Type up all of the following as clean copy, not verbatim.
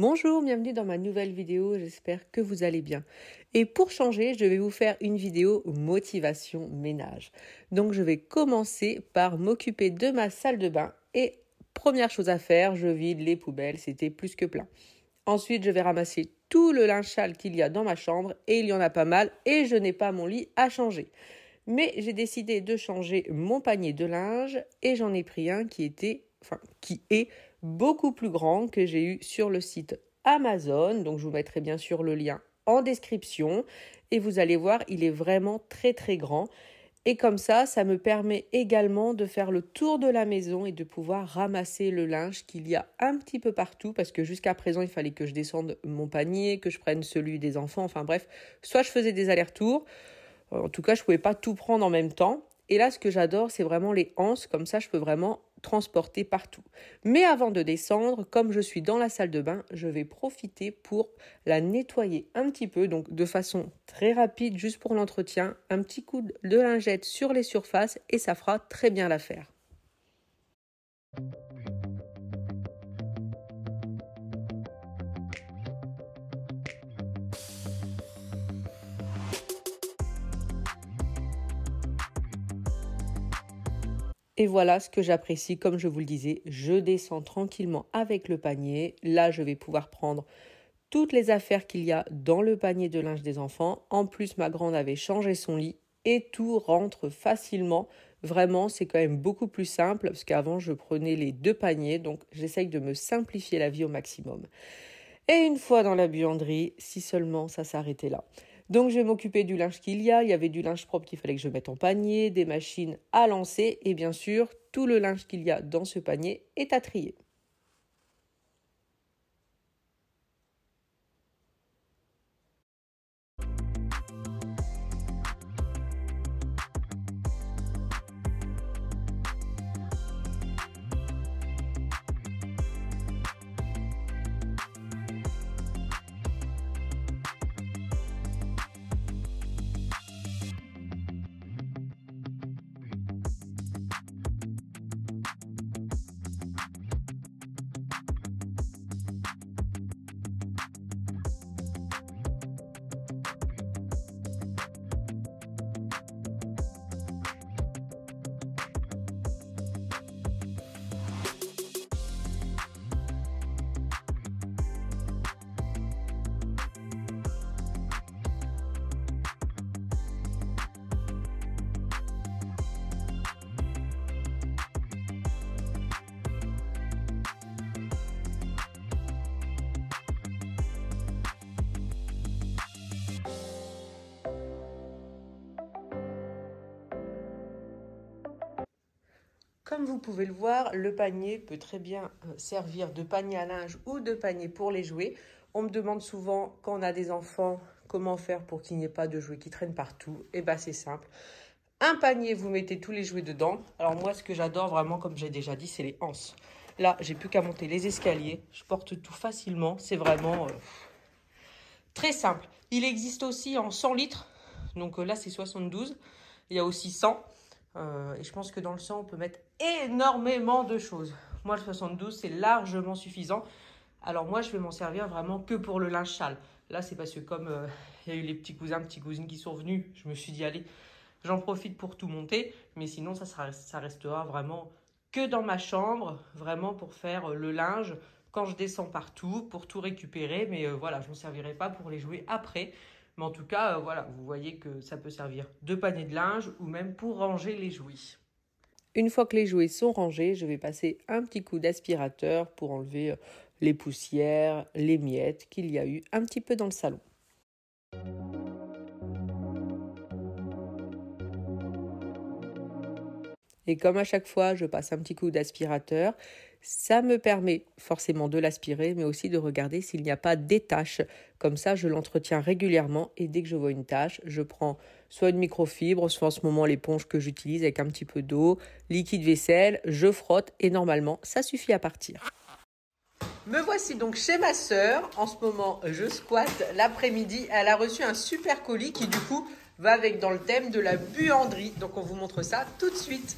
Bonjour, bienvenue dans ma nouvelle vidéo, j'espère que vous allez bien. Et pour changer, je vais vous faire une vidéo motivation ménage. Donc je vais commencer par m'occuper de ma salle de bain et première chose à faire, je vide les poubelles, c'était plus que plein. Ensuite, je vais ramasser tout le linge sale qu'il y a dans ma chambre et il y en a pas mal et je n'ai pas mon lit à changer. Mais j'ai décidé de changer mon panier de linge et j'en ai pris un qui est beaucoup plus grand que j'ai eu sur le site Amazon. Donc je vous mettrai bien sûr le lien en description et vous allez voir, il est vraiment très très grand. Et comme ça me permet également de faire le tour de la maison et de pouvoir ramasser le linge qu'il y a un petit peu partout parce que jusqu'à présent, il fallait que je descende mon panier, que je prenne celui des enfants, enfin bref, soit je faisais des allers-retours, en tout cas, je ne pouvais pas tout prendre en même temps. Et là, ce que j'adore, c'est vraiment les anses, comme ça, je peux vraiment transporter partout. Mais avant de descendre, comme je suis dans la salle de bain, je vais profiter pour la nettoyer un petit peu, donc de façon très rapide, juste pour l'entretien, un petit coup de lingette sur les surfaces et ça fera très bien l'affaire. Et voilà ce que j'apprécie, comme je vous le disais, je descends tranquillement avec le panier. Là, je vais pouvoir prendre toutes les affaires qu'il y a dans le panier de linge des enfants. En plus, ma grande avait changé son lit et tout rentre facilement. Vraiment, c'est quand même beaucoup plus simple parce qu'avant, je prenais les deux paniers. Donc, j'essaye de me simplifier la vie au maximum. Et une fois dans la buanderie, si seulement ça s'arrêtait là. Donc, je vais m'occuper du linge qu'il y a. Il y avait du linge propre qu'il fallait que je mette en panier, des machines à lancer et bien sûr, tout le linge qu'il y a dans ce panier est à trier. Comme vous pouvez le voir, le panier peut très bien servir de panier à linge ou de panier pour les jouets. On me demande souvent, quand on a des enfants, comment faire pour qu'il n'y ait pas de jouets qui traînent partout. Et bien, c'est simple. Un panier, vous mettez tous les jouets dedans. Alors moi, ce que j'adore vraiment, comme j'ai déjà dit, c'est les anses. Là, j'ai plus qu'à monter les escaliers. Je porte tout facilement. C'est vraiment très simple. Il existe aussi en 100 litres. Donc là, c'est 72. Il y a aussi 100. Et je pense que dans le 100, on peut mettre énormément de choses. Moi, le 72, c'est largement suffisant. Alors moi, je vais m'en servir vraiment que pour le linge sale. Là, c'est parce que comme il y a eu les petits cousins, petites cousines qui sont venus, je me suis dit, allez, j'en profite pour tout monter. Mais sinon, ça restera vraiment que dans ma chambre, vraiment pour faire le linge quand je descends partout, pour tout récupérer. Mais voilà, je ne m'en servirai pas pour les jouer après. Mais en tout cas, voilà, vous voyez que ça peut servir de panier de linge ou même pour ranger les jouets. Une fois que les jouets sont rangés, je vais passer un petit coup d'aspirateur pour enlever les poussières, les miettes qu'il y a eu un petit peu dans le salon. Et comme à chaque fois, je passe un petit coup d'aspirateur, ça me permet forcément de l'aspirer, mais aussi de regarder s'il n'y a pas des taches. Comme ça, je l'entretiens régulièrement et dès que je vois une tache, je prends soit une microfibre, soit en ce moment l'éponge que j'utilise avec un petit peu d'eau, liquide vaisselle, je frotte et normalement, ça suffit à partir. Me voici donc chez ma sœur. En ce moment, je squatte l'après-midi. Elle a reçu un super colis qui, du coup, va avec dans le thème de la buanderie. Donc, on vous montre ça tout de suite.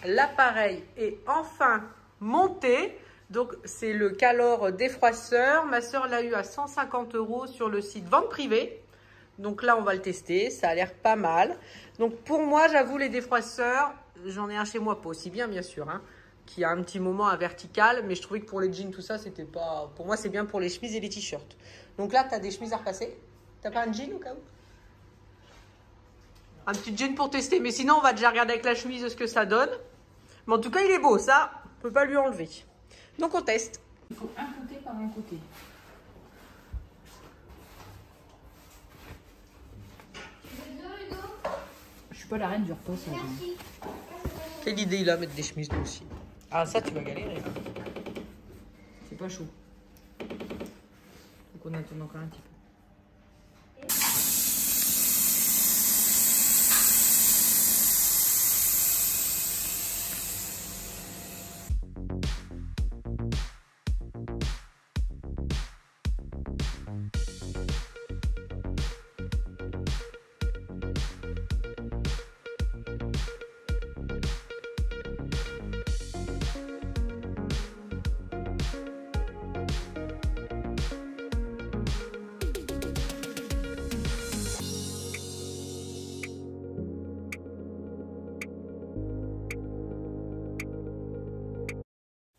l'appareil est enfin monté. Donc, c'est le Calor défroisseur. Ma soeur l'a eu à 150 € sur le site vente privée. Donc là, on va le tester. Ça a l'air pas mal. Donc, pour moi, j'avoue, les défroisseurs, j'en ai un chez moi, pas aussi bien, bien sûr, hein, qui a un petit moment à vertical. Mais je trouvais que pour les jeans, tout ça, c'était pas... Pour moi, c'est bien pour les chemises et les t-shirts. Donc là, tu as des chemises à repasser. T'as pas un jean au cas où? Un petit jean pour tester. Mais sinon, on va déjà regarder avec la chemise ce que ça donne. Mais en tout cas, il est beau, ça. On peut pas lui enlever. Donc, on teste. Il faut un côté par un côté. Je suis pas la reine du repassage. Quelle idée il a, mettre des chemises nous aussi. Ah, ça, tu vas galérer. C'est pas chaud. Donc on attend encore un petit peu.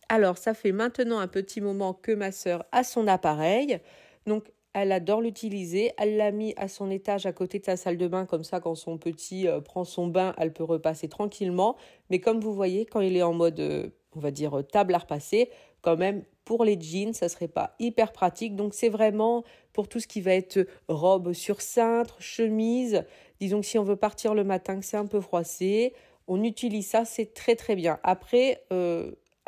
Alors, ça fait maintenant un petit moment que ma sœur a son appareil. Donc, elle adore l'utiliser. Elle l'a mis à son étage à côté de sa salle de bain. Comme ça, quand son petit prend son bain, elle peut repasser tranquillement. Mais comme vous voyez, quand il est en mode, on va dire, table à repasser, quand même, pour les jeans, ça ne serait pas hyper pratique. Donc, c'est vraiment pour tout ce qui va être robe sur cintre, chemise. Disons que si on veut partir le matin, que c'est un peu froissé, on utilise ça, c'est très, très bien. Après...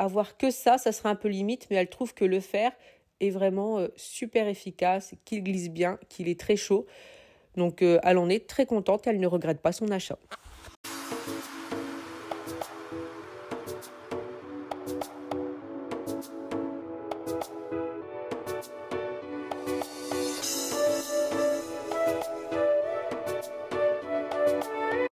avoir que ça serait un peu limite, mais elle trouve que le fer est vraiment super efficace, qu'il glisse bien, qu'il est très chaud. Donc, elle en est très contente, elle ne regrette pas son achat.